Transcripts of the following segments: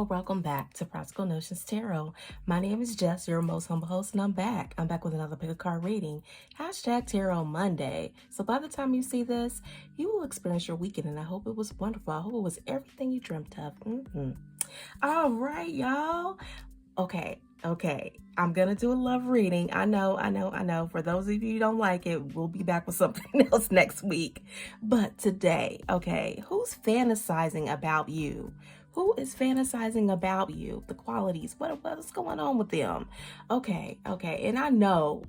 welcome back to Practical Notions Tarot. My name is Jess, your most humble host, and I'm back. I'm back with another pick a card reading. Hashtag Tarot Monday. So by the time you see this, you will experience your weekend, and I hope it was wonderful. I hope it was everything you dreamt of. All right, y'all. Okay. I'm going to do a love reading. I know. For those of you who don't like it, we'll be back with something else next week. But today, okay, who's fantasizing about you? Who is fantasizing about you? The qualities. What's going on with them? Okay. And I know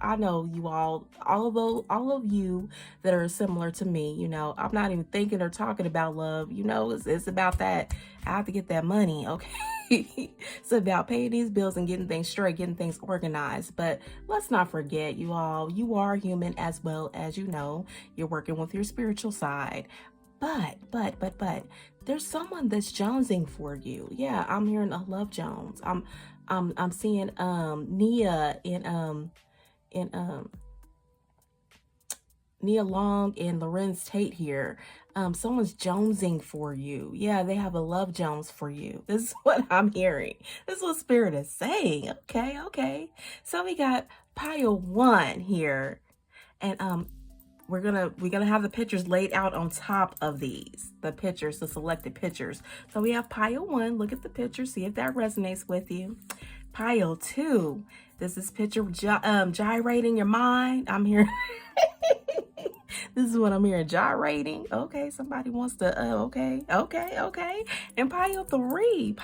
you all of you that are similar to me, I'm not even thinking or talking about love. It's about that. I have to get that money, okay? It's about paying these bills and getting things straight, getting things organized. But let's not forget, you are human as well as you're working with your spiritual side. But there's someone that's jonesing for you. Yeah, I'm hearing a love Jones. I'm seeing Nia and Nia Long and Lorenz Tate here. Someone's jonesing for you. Yeah, they have a love Jones for you. This is what I'm hearing. This is what Spirit is saying. Okay. So we got pile 1 here. And we're gonna have the pictures laid out on top of these, the selected pictures. So we have pile 1. Look at the picture, see if that resonates with you. Pile 2. This is picture gyrating your mind. I'm here. This is what I'm hearing, gyrating. Okay, somebody wants to, okay. And pile 3,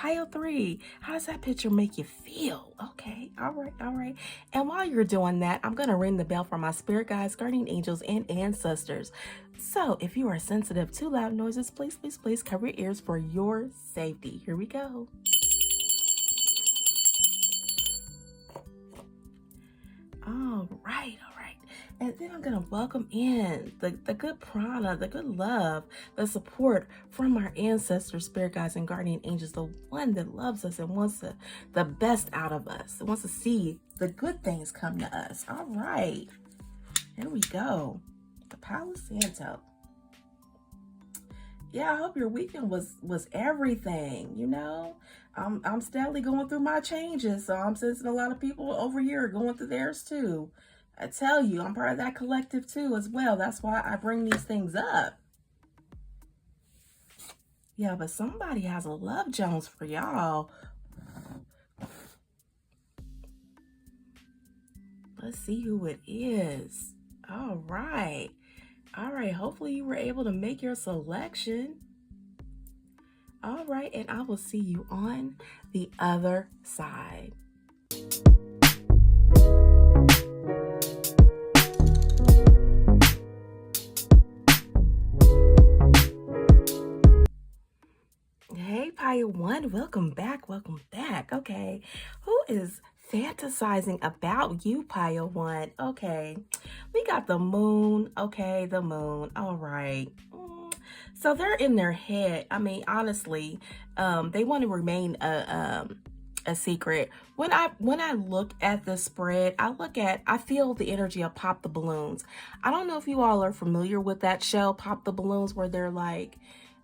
how does that picture make you feel? Okay, all right. And while you're doing that, I'm going to ring the bell for my spirit guides, guardian angels, and ancestors. So if you are sensitive to loud noises, please cover your ears for your safety. Here we go. All right. And then I'm going to welcome in the good prana, the good love, the support from our ancestors, spirit guides, and guardian angels, the one that loves us and wants the best out of us, wants to see the good things come to us. All right. Here we go. The Palo Santo. Yeah, I hope your weekend was everything, I'm steadily going through my changes, so I'm sensing a lot of people over here are going through theirs too. I tell you, I'm part of that collective too as well. That's why I bring these things up. Yeah, but somebody has a love Jones for y'all. Let's see who it is. All right. Hopefully you were able to make your selection. All right, and I will see you on the other side. Hey, pile 1, welcome back. Okay, who is fantasizing about you, pile 1? Okay, we got the moon. Okay, the moon. All right. So they're in their head. I mean, honestly, they want to remain a secret. When I look at the spread, I feel the energy of Pop the Balloons. I don't know if you all are familiar with that show, Pop the Balloons, where they're like,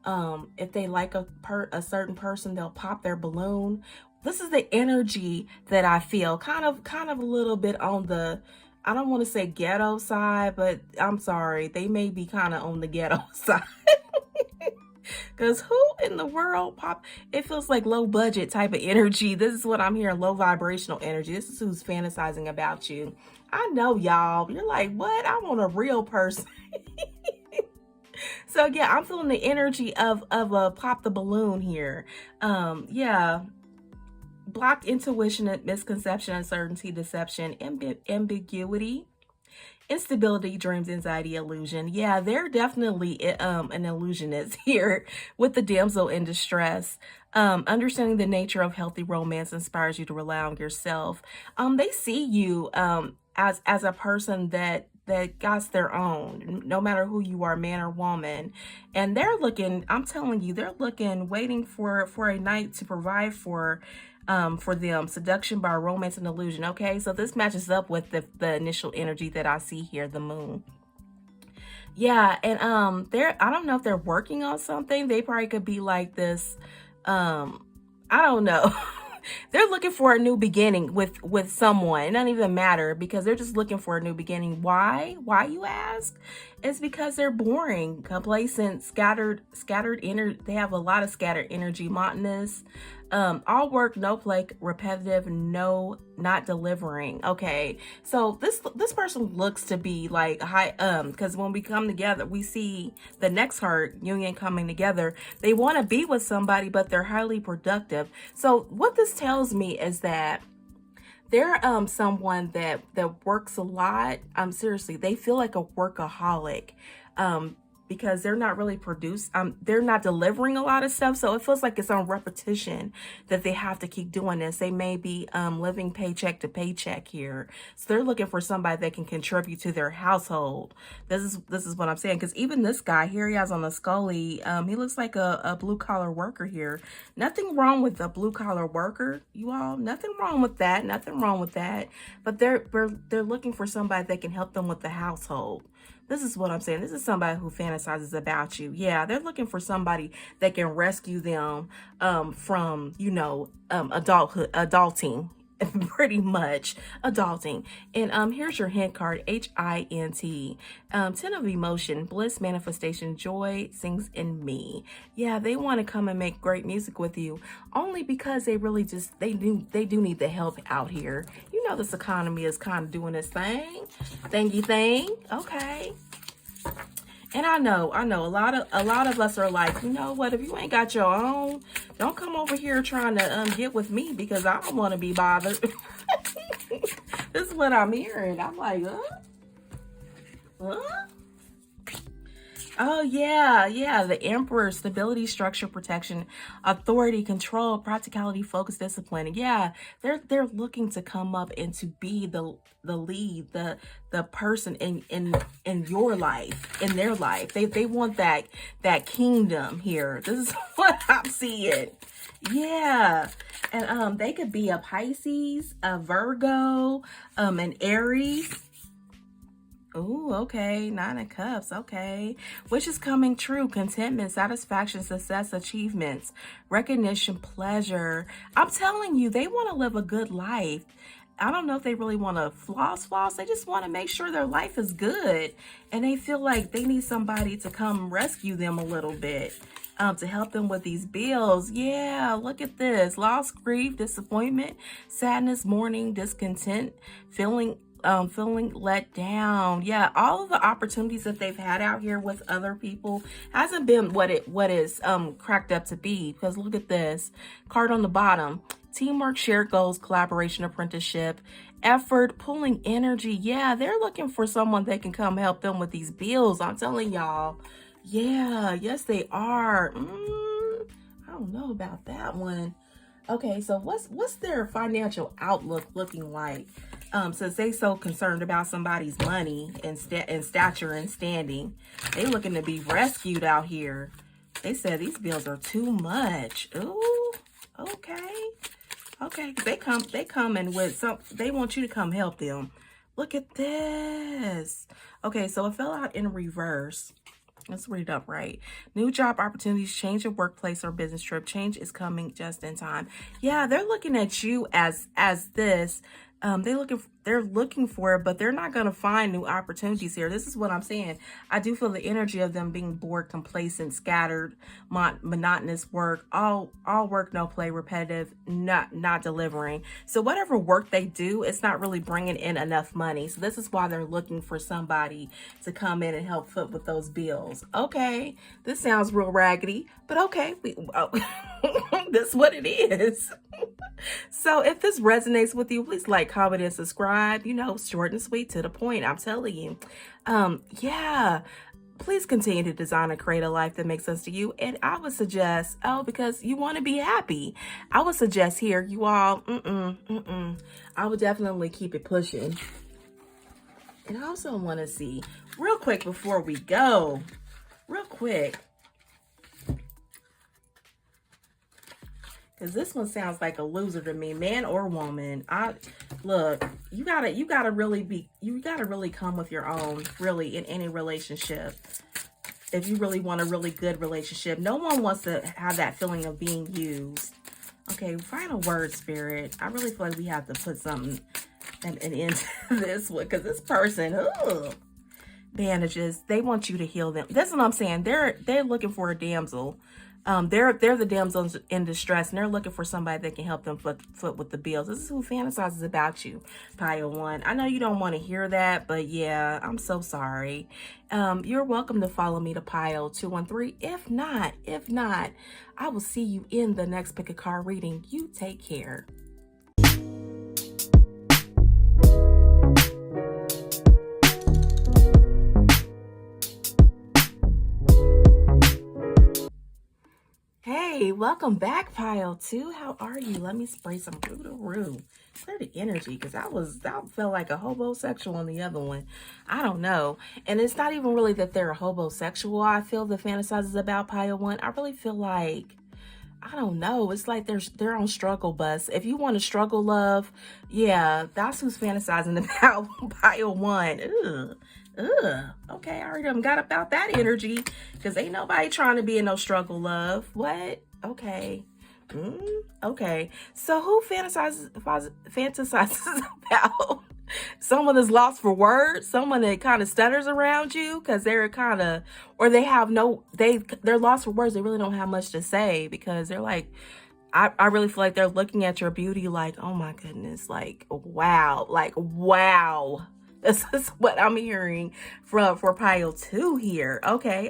if they like a certain person, they'll pop their balloon. This is the energy that I feel, kind of a little bit on the, I don't want to say ghetto side, but I'm sorry, they may be kind of on the ghetto side. Because who in the world it feels like low budget type of energy. This is what I'm hearing, low vibrational energy. This is who's fantasizing about you. I know, y'all, you're like, what? I want a real person. So yeah, I'm feeling the energy of a Pop the Balloon here. Yeah. Blocked intuition, misconception, uncertainty, deception, ambiguity, instability, dreams, anxiety, illusion. Yeah, they're definitely an illusionist here with the damsel in distress. Understanding the nature of healthy romance inspires you to rely on yourself. They see you as a person that got their own, no matter who you are, man or woman. And they're looking, I'm telling you, they're looking, waiting for a knight to provide for them. Seduction by romance and illusion. Okay, so this matches up with the initial energy that I see here, the moon. Yeah, and I don't know if they're working on something. They probably could be like this I don't know. They're looking for a new beginning with someone. It doesn't even matter because they're just looking for a new beginning. Why you ask? It's because they're boring, complacent, scattered energy. They have a lot of scattered energy, monotonous. All work, no play, repetitive, no, not delivering. Okay, so this person looks to be like high, because when we come together, we see the next card, union, coming together. They want to be with somebody, but they're highly productive. So what this tells me is that they're someone that works a lot. Seriously, they feel like a workaholic. Because they're not really they're not delivering a lot of stuff, so it feels like it's on repetition that they have to keep doing this. They may be living paycheck to paycheck here, so they're looking for somebody that can contribute to their household. This is what I'm saying, because even this guy here, he has on the scully, he looks like a blue-collar worker here. Nothing wrong with a blue-collar worker, you all. Nothing wrong with that. Nothing wrong with that. But they're looking for somebody that can help them with the household. This is what I'm saying. This is somebody who fantasizes about you. Yeah, they're looking for somebody that can rescue them from, adulting. Pretty much adulting. And here's your hint card, HINT. 10 of emotion, bliss, manifestation, joy sings in me. Yeah, they want to come and make great music with you, only because they really just they do need the help out here. You know, this economy is kind of doing its thingy thing. Okay. And I know a lot of us are like, you know what, if you ain't got your own, don't come over here trying to get with me, because I don't want to be bothered. This is what I'm hearing. I'm like, huh? Oh, yeah. The Emperor, stability, structure, protection, authority, control, practicality, focus, discipline. Yeah, they're looking to come up and to be the lead, the person in your life, in their life. They want that kingdom here. This is what I'm seeing. Yeah. And they could be a Pisces, a Virgo, an Aries. Ooh, okay. 9 of Cups. Okay. Which is coming true. Contentment, satisfaction, success, achievements, recognition, pleasure. I'm telling you, they want to live a good life. I don't know if they really want to floss. They just want to make sure their life is good. And they feel like they need somebody to come rescue them a little bit. To help them with these bills. Yeah, look at this. Loss, grief, disappointment, sadness, mourning, discontent, feeling let down. Yeah, all of the opportunities that they've had out here with other people hasn't been what is cracked up to be. Because look at this card on the bottom: teamwork, shared goals, collaboration, apprenticeship, effort, pulling energy. Yeah, they're looking for someone that can come help them with these bills. I'm telling y'all. Yeah, yes they are. I don't know about that one. Okay, so what's their financial outlook looking like? Since they so concerned about somebody's money and stature and standing, they looking to be rescued out here. They said these bills are too much. Ooh, okay. They come in with some. They want you to come help them. Look at this. Okay, so it fell out in reverse. Let's read it up right. New job opportunities, change of workplace or business trip. Change is coming just in time. Yeah, they're looking at you as this. They're looking for it, but they're not going to find new opportunities here. This is what I'm saying. I do feel the energy of them being bored, complacent, scattered, monotonous work, all work, no play, repetitive, not delivering. So whatever work they do, it's not really bringing in enough money. So this is why they're looking for somebody to come in and help foot with those bills. Okay, this sounds real raggedy, but okay, this is what it is. So if this resonates with you, please like, comment, and subscribe. You know, short and sweet, to the point. I'm telling you. Yeah. Please continue to design and create a life that makes sense to you. And I would suggest, because you want to be happy, I would suggest here, you all, I would definitely keep it pushing. And I also want to see, real quick before we go, because this one sounds like a loser to me, man or woman. Look, you gotta really come with your own, really, in any relationship. If you really want a really good relationship, no one wants to have that feeling of being used. Okay, final word, Spirit. I really feel like we have to put something an end to this one, because this person, bandages, they want you to heal them. That's what I'm saying. They're looking for a damsel. They're the damsels in distress, and they're looking for somebody that can help them foot with the bills. This is who fantasizes about you, pile one. I know you don't want to hear that, but yeah, I'm so sorry. You're welcome to follow me to pile 213. If not, I will see you in the next pick a card reading. You take care. Hey, welcome back, pile two. How are you? Let me spray some roo-to-roo. Clear the energy, because that felt like a hobosexual on the other one. I don't know. And it's not even really that they're a hobosexual. I feel the fantasizes about pile one. I really feel like, I don't know. It's like they're on struggle bus. If you want to struggle love, yeah, that's who's fantasizing about pile one. Okay, I already done got about that energy, because ain't nobody trying to be in no struggle love. What? Okay. Okay. So who fantasizes about someone that's lost for words, someone that kind of stutters around you because they're kind of, or they're lost for words. They really don't have much to say, because they're like, I really feel like they're looking at your beauty like, oh my goodness, like, wow. This is what I'm hearing for pile two here. Okay.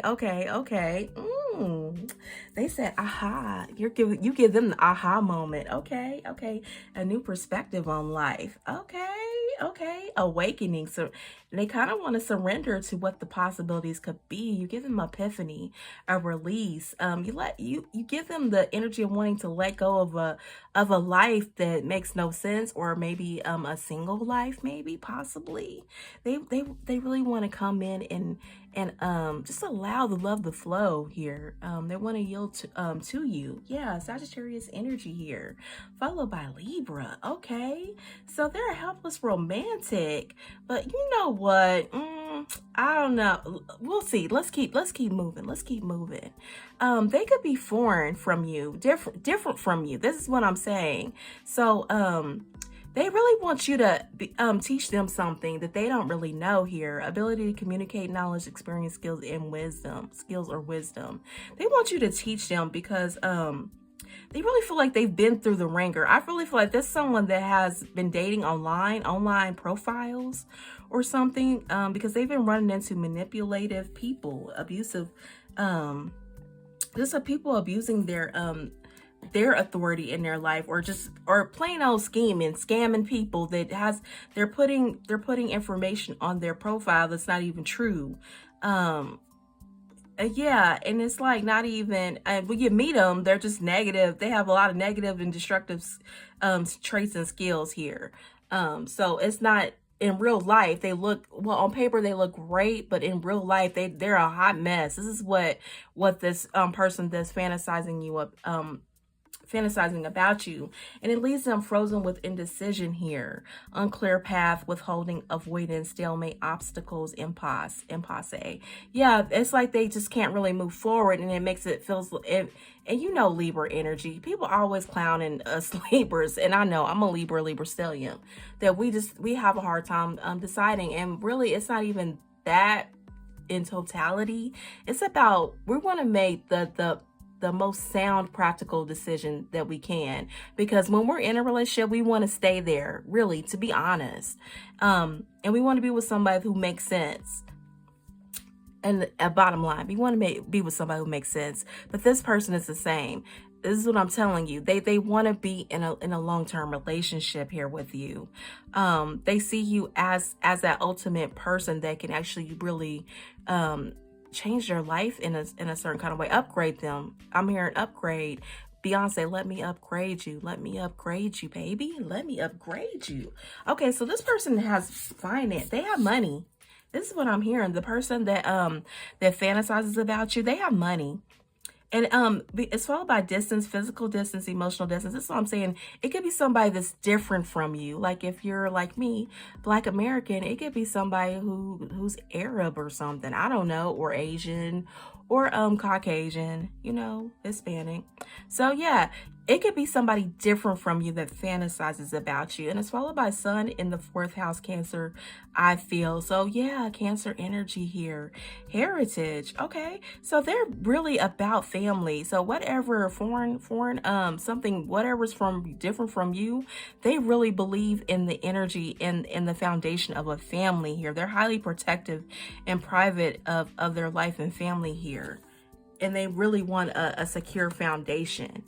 They said, aha. You give them the aha moment. Okay. A new perspective on life. Okay. Awakening. So they kind of want to surrender to what the possibilities could be. You give them epiphany, a release. You give them the energy of wanting to let go of a life that makes no sense, or maybe a single life, maybe possibly. They really want to come in and just allow the love to flow here. They want to yield to you. Yeah, Sagittarius energy here, followed by Libra. Okay, so they're a helpless romantic, but you know what? I don't know. We'll see. Let's keep moving. They could be foreign from you, different from you. This is what I'm saying. So they really want you to teach them something that they don't really know here. Ability to communicate, knowledge, experience, skills, and wisdom. They want you to teach them, because they really feel like they've been through the ringer. I really feel like there's someone that has been dating online profiles or something, because they've been running into manipulative people, abusive, just people abusing their authority in their life, or plain old scamming people they're putting information on their profile that's not even true. Yeah, and it's like not even, when you meet them, they're just negative. They have a lot of negative and destructive traits and skills here. So it's not, in real life, they look, well, on paper they look great, but in real life they're a hot mess. This is what this person that's fantasizing about you, and it leaves them frozen with indecision here, unclear path, withholding, avoidance, stalemate, obstacles, impasse. Yeah, it's like they just can't really move forward, and it makes it feels it. And you know, Libra energy, people always clowning us Libras, and I know I'm a Libra stellium, that we have a hard time deciding, and really it's not even that in totality. It's about, we want to make the most sound, practical decision that we can, because when we're in a relationship, we want to stay there, really, to be honest, and we want to be with somebody who makes sense. And bottom line, we want to be with somebody who makes sense. But this person is the same. This is what I'm telling you. They want to be in a long-term relationship here with you. They see you as that ultimate person that can actually really change their life in a certain kind of way. Upgrade them. I'm hearing upgrade. Beyonce, let me upgrade you. Let me upgrade you, baby. Let me upgrade you. Okay, so this person has finance. They have money. This is what I'm hearing. The person that fantasizes about you, they have money. And it's followed by distance, physical distance, emotional distance. This is what I'm saying. It could be somebody that's different from you. Like if you're like me, Black American, it could be somebody who's Arab or something. I don't know, or Asian, or Caucasian, you know, Hispanic. So yeah, It could be somebody different from you that fantasizes about you. And it's followed by Sun in the fourth house, Cancer, I feel. So yeah, Cancer energy here. Heritage. Okay. So they're really about family. So whatever foreign, something, whatever's from different from you, they really believe in the energy and in the foundation of a family here. They're highly protective and private of their life and family here. And they really want a secure foundation.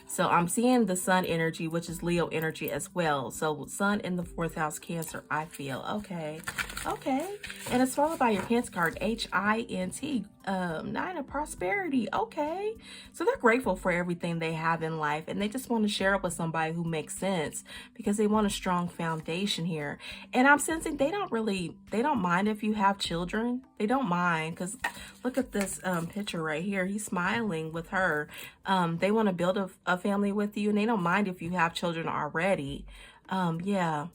So I'm seeing the Sun energy, which is Leo energy as well. So Sun in the fourth house, Cancer, I feel. Okay. Okay. And it's followed by your Hint card, H-I-N-T, Nine of Prosperity. Okay. So they're grateful for everything they have in life, and they just want to share it with somebody who makes sense because they want a strong foundation here. And I'm sensing they don't mind if you have children. They don't mind, because look at this picture right here. He's smiling with her. They want to build a family with you, and they don't mind if you have children already. Yeah.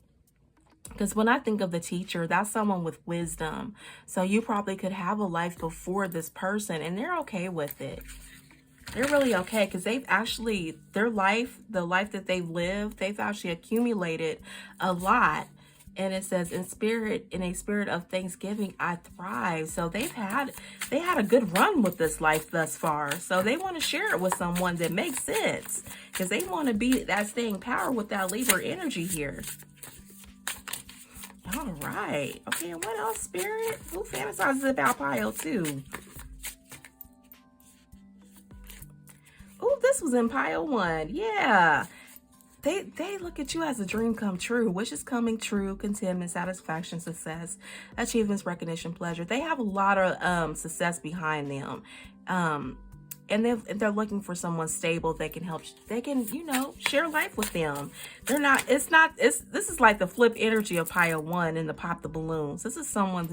Because when I think of the teacher, that's someone with wisdom. So you probably could have a life before this person, and they're okay with it. They're really okay, because they've actually, the life that they've lived, they've actually accumulated a lot. And it says, in a spirit of thanksgiving, I thrive. So they had a good run with this life thus far. So they want to share it with someone that makes sense, because they want to be that staying power with that Libra energy here. All right. Okay, and what else, Spirit? Who fantasizes about Pile 2? Oh, this was in Pile 1. Yeah. They look at you as a dream come true, wishes coming true, contentment, satisfaction, success, achievements, recognition, pleasure. They have a lot of success behind them. And they're looking for someone stable that can help. They can, share life with them. This is like the flip energy of Pile 1 and the Pop the Balloons. This is someone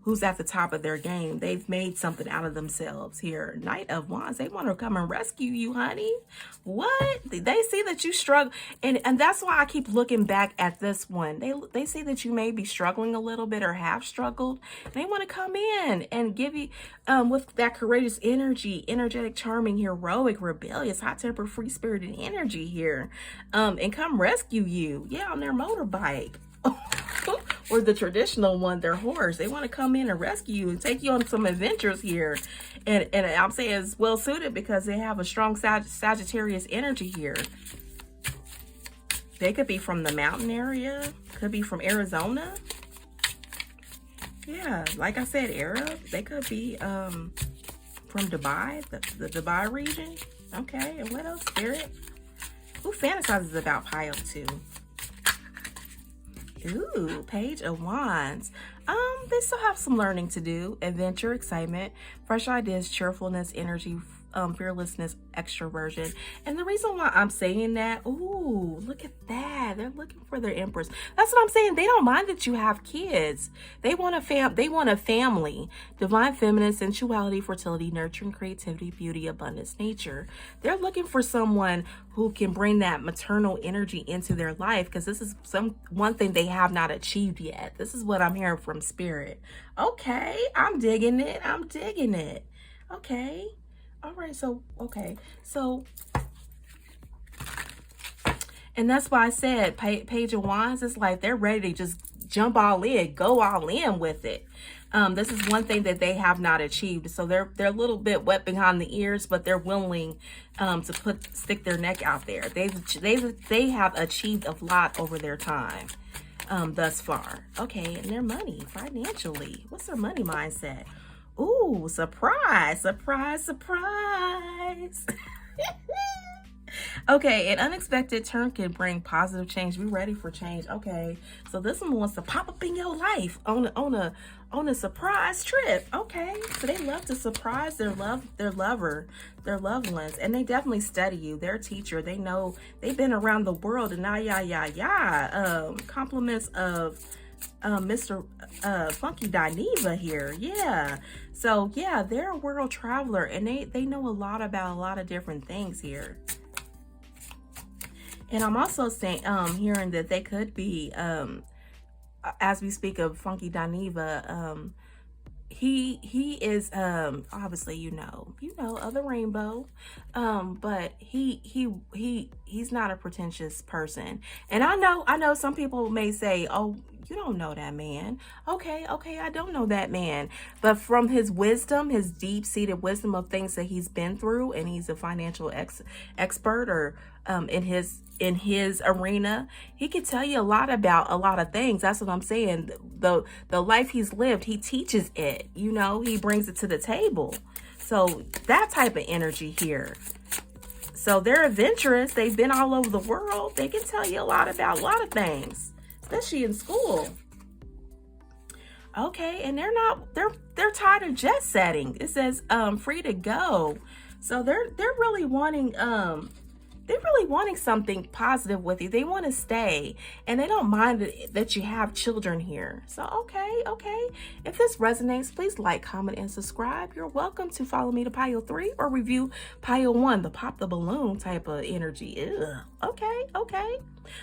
who's at the top of their game. They've made something out of themselves here. Knight of Wands. They want to come and rescue you, honey. What? They see that you struggle. And that's why I keep looking back at this one. They see that you may be struggling a little bit or have struggled. They want to come in and give you, with that courageous energy, energetic, charming, heroic, rebellious, hot-tempered, free-spirited energy here. And come rescue you. Yeah, on their motorbike. Or the traditional one, their horse. They want to come in and rescue you and take you on some adventures here. And I'm saying it's well suited because they have a strong Sagittarius energy here. They could be from the mountain area. Could be from Arizona. Yeah, like I said, Arab. They could be from Dubai, the Dubai region. Okay, and what else, Spirit? Who fantasizes about Pile 2? Ooh, Page of Wands. They still have some learning to do. Adventure, excitement, fresh ideas, cheerfulness, energy, fearlessness, extroversion. And the reason why I'm saying that, ooh, look at that. They're looking for their empress. That's what I'm saying. They don't mind that you have kids. They want a family. Divine feminine, sensuality, fertility, nurturing, creativity, beauty, abundance, nature. They're looking for someone who can bring that maternal energy into their life, because this is one thing they have not achieved yet. This is what I'm hearing from Spirit. Okay, I'm digging it. I'm digging it. Okay. All right, okay. And that's why I said Page of Wands is like they're ready to just jump all in, go all in with it. This is one thing that they have not achieved. So they're a little bit wet behind the ears, but they're willing to stick their neck out there. They have achieved a lot over their time thus far. Okay, and their money financially. What's their money mindset? Ooh, surprise, surprise, surprise. Okay, an unexpected turn can bring positive change. Be ready for change. Okay, so this one wants to pop up in your life on a surprise trip. Okay, so they love to surprise their loved ones, and they definitely study you. They're a teacher. They know they've been around the world, and compliments of Mr. Funky Dineva here. Yeah. So yeah, they're a world traveler, and they know a lot about a lot of different things here. And I'm also saying, hearing that they could be, as we speak of Funky Dineva, he is obviously of the rainbow, but he's not a pretentious person. And I know some people may say, oh, you don't know that man. Okay, I don't know that man, but from his wisdom, his deep-seated wisdom of things that he's been through, and he's a financial expert, or in his arena, he could tell you a lot about a lot of things. That's what I'm saying. The life he's lived, he teaches it. He brings it to the table. So that type of energy here. So they're adventurous. They've been all over the world. They can tell you a lot about a lot of things, especially in school. Okay, and they're tired of jet setting. It says free to go. So they're really wanting something positive with you. They want to stay, and they don't mind that you have children here. So okay. If this resonates, please like, comment, and subscribe. You're welcome to follow me to pile 3 or review pile 1, the pop the balloon type of energy. Ugh. Okay.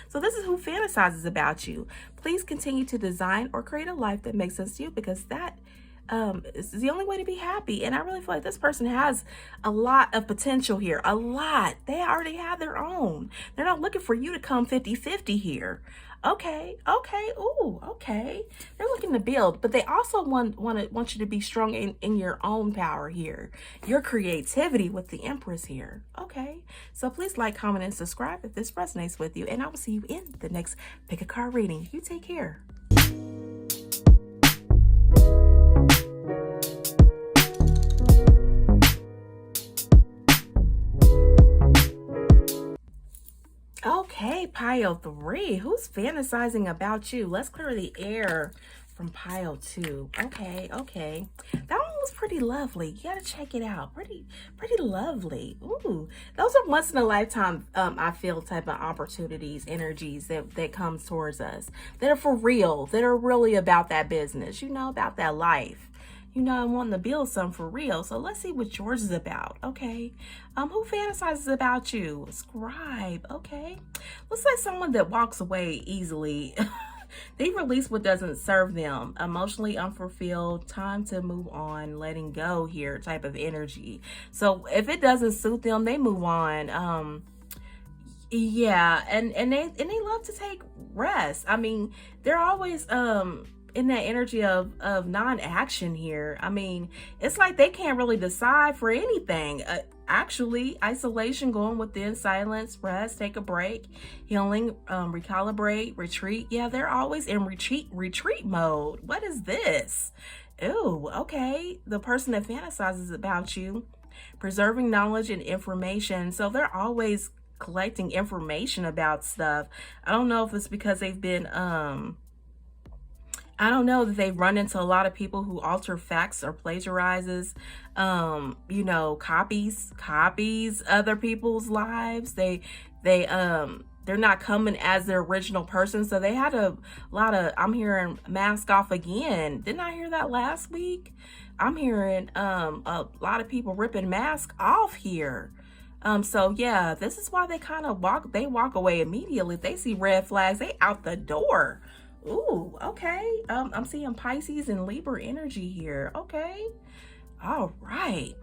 So this is who fantasizes about you. Please continue to design or create a life that makes sense to you, because that is the only way to be happy. And I really feel like this person has a lot of potential here. A lot. They already have their own. They're not looking for you to come 50-50 here. Okay. Ooh, okay. They're looking to build, but they also want you to be strong in your own power here. Your creativity with the Empress here. Okay. So please like, comment, and subscribe if this resonates with you. And I will see you in the next Pick a Card reading. You take care. Okay, pile 3. Who's fantasizing about you? Let's clear the air from pile 2. Okay. That one was pretty lovely. You gotta check it out. Pretty lovely. Ooh, those are once in a lifetime, I feel, type of opportunities, energies that comes towards us. That are for real. That are really about that business. About that life. I'm wanting to build something for real. So let's see what yours is about. Okay. Who fantasizes about you? Scribe. Okay. Looks like someone that walks away easily. They release what doesn't serve them. Emotionally unfulfilled. Time to move on. Letting go here type of energy. So if it doesn't suit them, they move on. Yeah. And they love to take rest. I mean, they're always, in that energy of non-action here. I mean, it's like they can't really decide for anything. Actually, isolation, going within, silence, rest, take a break, healing, recalibrate, retreat. Yeah, they're always in retreat mode. What is this? Ooh, okay. The person that fantasizes about you, preserving knowledge and information. So they're always collecting information about stuff. I don't know if it's because they've been I don't know that they've run into a lot of people who alter facts or plagiarizes, copies other people's lives. They're not coming as their original person. So they had a lot of, I'm hearing mask off again. Didn't I hear that last week? I'm hearing a lot of people ripping mask off here. So yeah, this is why they kind of walk away immediately. If they see red flags, they out the door. Ooh, okay. I'm seeing Pisces and Libra energy here. Okay. All right.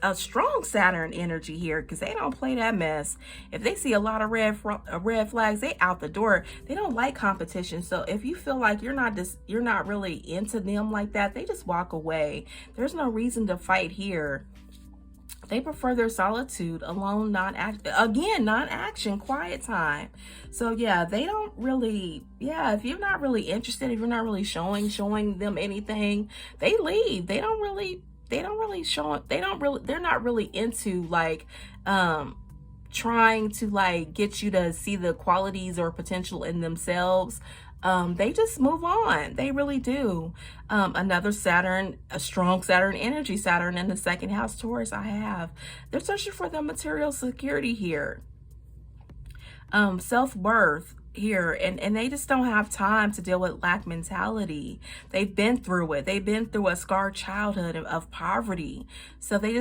A strong Saturn energy here, because they don't play that mess. If they see a lot of red flags, they out the door. They don't like competition. So if you feel like you're not really into them like that, they just walk away. There's no reason to fight here. They prefer their solitude, alone, non-action, quiet time. So yeah, they don't really, if you're not really interested, if you're not really showing them anything, they leave. They're not really into like, trying to like get you to see the qualities or potential in themselves. They just move on. They really do. Another Saturn, a strong Saturn energy, Saturn in the second house, Taurus, I have. They're searching for the material security here. Self-worth here, and they just don't have time to deal with lack mentality. They've been through it. They've been through a scarred childhood of poverty. So they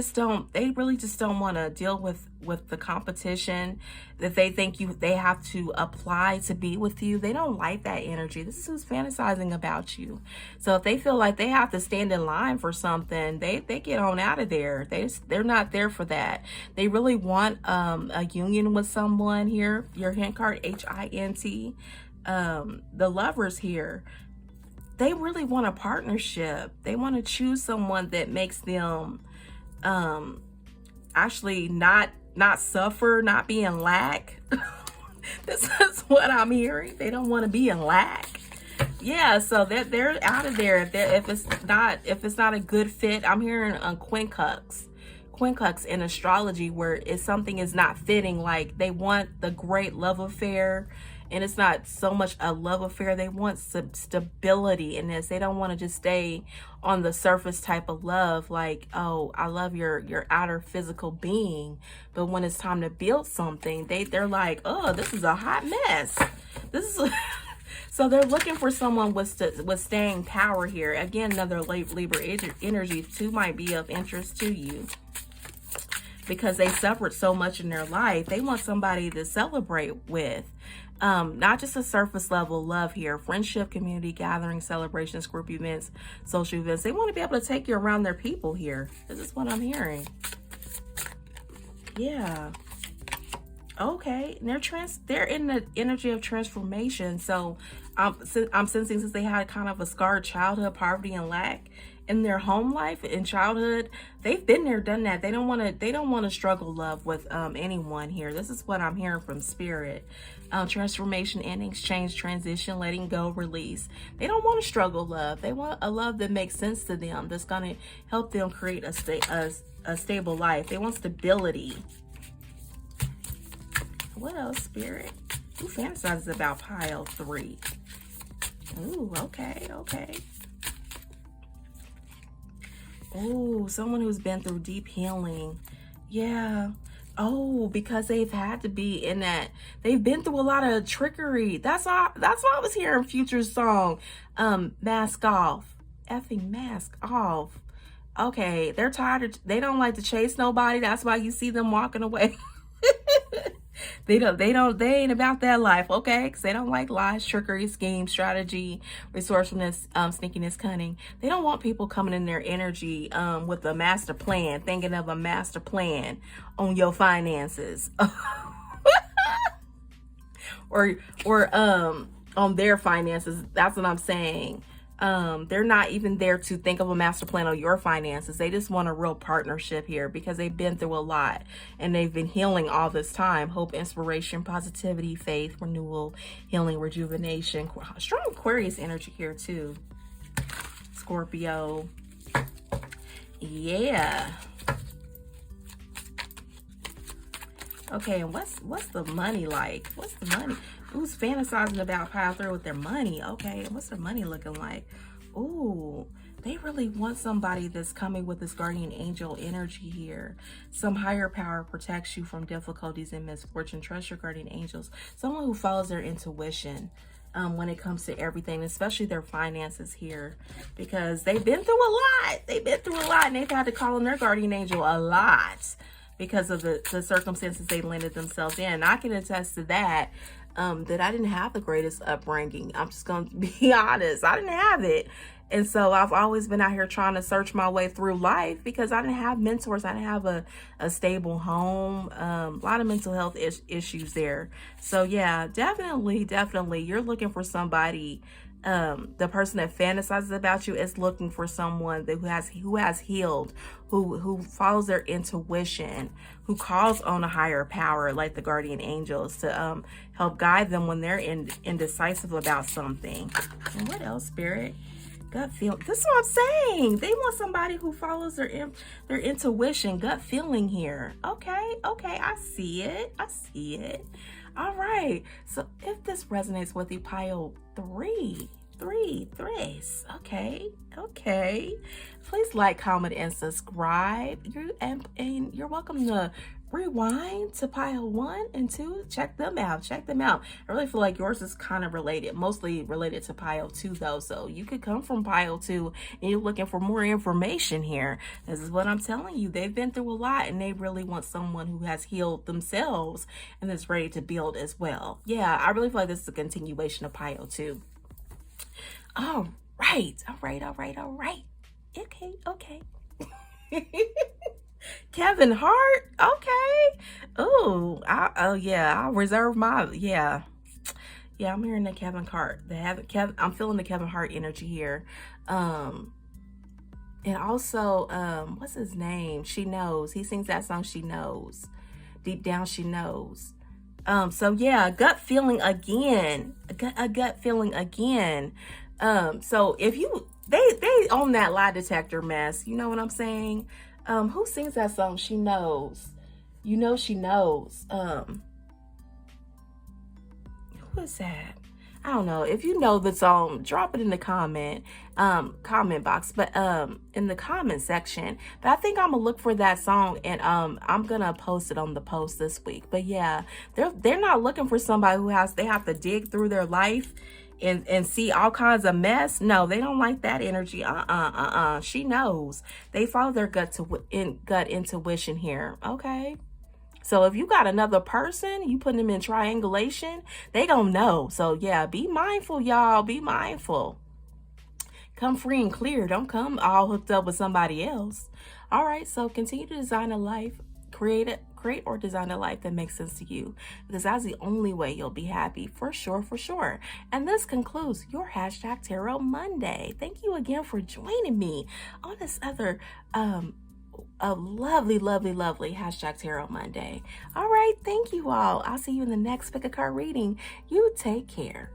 really just don't want to deal with the competition, that they think they have to apply to be with you. They don't like that energy. This is who's fantasizing about you. So if they feel like they have to stand in line for something, they get on out of there. They're not there for that. They really want a union with someone here. Your hint card, Hint. The Lovers here, they really want a partnership. They want to choose someone that makes them actually not suffer, not be in lack. This is what I'm hearing. They don't want to be in lack. Yeah, so they're out of there. If it's not a good fit, I'm hearing quincux in astrology, where if something is not fitting, like they want the great love affair, and it's not so much a love affair. They want some stability in this. They don't want to just stay on the surface type of love, like, oh, I love your outer physical being. But when it's time to build something, they're like, oh, this is a hot mess. This is so they're looking for someone with staying power here. Again, another Libra energy too might be of interest to you, because they suffered so much in their life. They want somebody to celebrate with. Not just a surface level love here. Friendship, community gatherings, celebrations, group events, social events. They want to be able to take you around their people here. This is what I'm hearing. Yeah. Okay. And they're in the energy of transformation. So I'm sensing, since they had kind of a scarred childhood, poverty and lack in their home life in childhood, they've been there, done that. They don't want to struggle love with anyone here. This is what I'm hearing from spirit. Transformation, endings, change, transition, letting go, release. They don't want to struggle love. They want a love that makes sense to them, that's going to help them create a stable life. They want stability. What else, spirit? Who fantasizes about pile 3? Ooh, okay. Oh, someone who's been through deep healing. Yeah. Oh, because they've had to be in that. They've been through a lot of trickery. That's what I was hearing Future's song. Mask off. Effing mask off. Okay, they're tired. They don't like to chase nobody. That's why you see them walking away. They ain't about that life, okay? Because they don't like lies, trickery, scheme, strategy, resourcefulness, sneakiness, cunning. They don't want people coming in their energy with a master plan, thinking of a master plan on your finances. or on their finances. That's what I'm saying. They're not even there to think of a master plan on your finances. They just want a real partnership here, because they've been through a lot and they've been healing all this time. Hope, inspiration, positivity, faith, renewal, healing, rejuvenation. Strong Aquarius energy here too. Scorpio. Yeah. Okay, and what's the money like? What's the money? Who's fantasizing about pile 3 with their money? Okay, and what's their money looking like? Ooh, they really want somebody that's coming with this guardian angel energy here. Some higher power protects you from difficulties and misfortune. Trust your guardian angels. Someone who follows their intuition when it comes to everything, especially their finances here, because they've been through a lot. They've been through a lot, and they've had to call on their guardian angel a lot because of the circumstances they landed themselves in. I can attest to that. That I didn't have the greatest upbringing. I'm just going to be honest. I didn't have it. And so I've always been out here trying to search my way through life, because I didn't have mentors. I didn't have a stable home. A lot of mental health issues there. So yeah, definitely. You're looking for somebody. The person that fantasizes about you is looking for someone who has healed, who follows their intuition, who calls on a higher power like the guardian angels to help guide them when they're indecisive about something. And what else, spirit? Gut feeling. This is what I'm saying. They want somebody who follows their intuition, gut feeling here. Okay, I see it. All right. So if this resonates with you, pile 3. Okay. Please like, comment, and subscribe. And you're welcome to rewind to pile 1 and 2. Check them out. Check them out. I really feel like yours is kind of related, mostly related to pile 2 though. So you could come from pile 2 and you're looking for more information here. This is what I'm telling you. They've been through a lot and they really want someone who has healed themselves and is ready to build as well. Yeah, I really feel like this is a continuation of pile 2. All right. Okay. Kevin Hart. Okay. Oh, I'll reserve my, yeah, I'm hearing the Kevin Hart. I'm feeling the Kevin Hart energy here. And also, what's his name? She Knows. He sings that song, She Knows. Deep down, she knows. So yeah, gut feeling again. A gut feeling again. So if they own that lie detector mess, you know what I'm saying? Who sings that song? She Knows. You know she knows. Who is that? I don't know. If you know the song, drop it in the comment box, but in the comment section. But I think I'm gonna look for that song and I'm gonna post it on the post this week. But yeah, they're not looking for somebody who they have to dig through their life and see all kinds of mess. No, they don't like that energy. She knows. They follow their gut intuition here. Okay. So if you got another person, you putting them in triangulation, they gonna know. So yeah, be mindful, y'all. Be mindful. Come free and clear. Don't come all hooked up with somebody else. All right, so continue to design a life. Create or design a life that makes sense to you, because that's the only way you'll be happy, for sure. And this concludes your #Tarot Monday. Thank you again for joining me on this other a lovely #Tarot Monday. All right, thank you all. I'll see you in the next pick a card reading. You take care.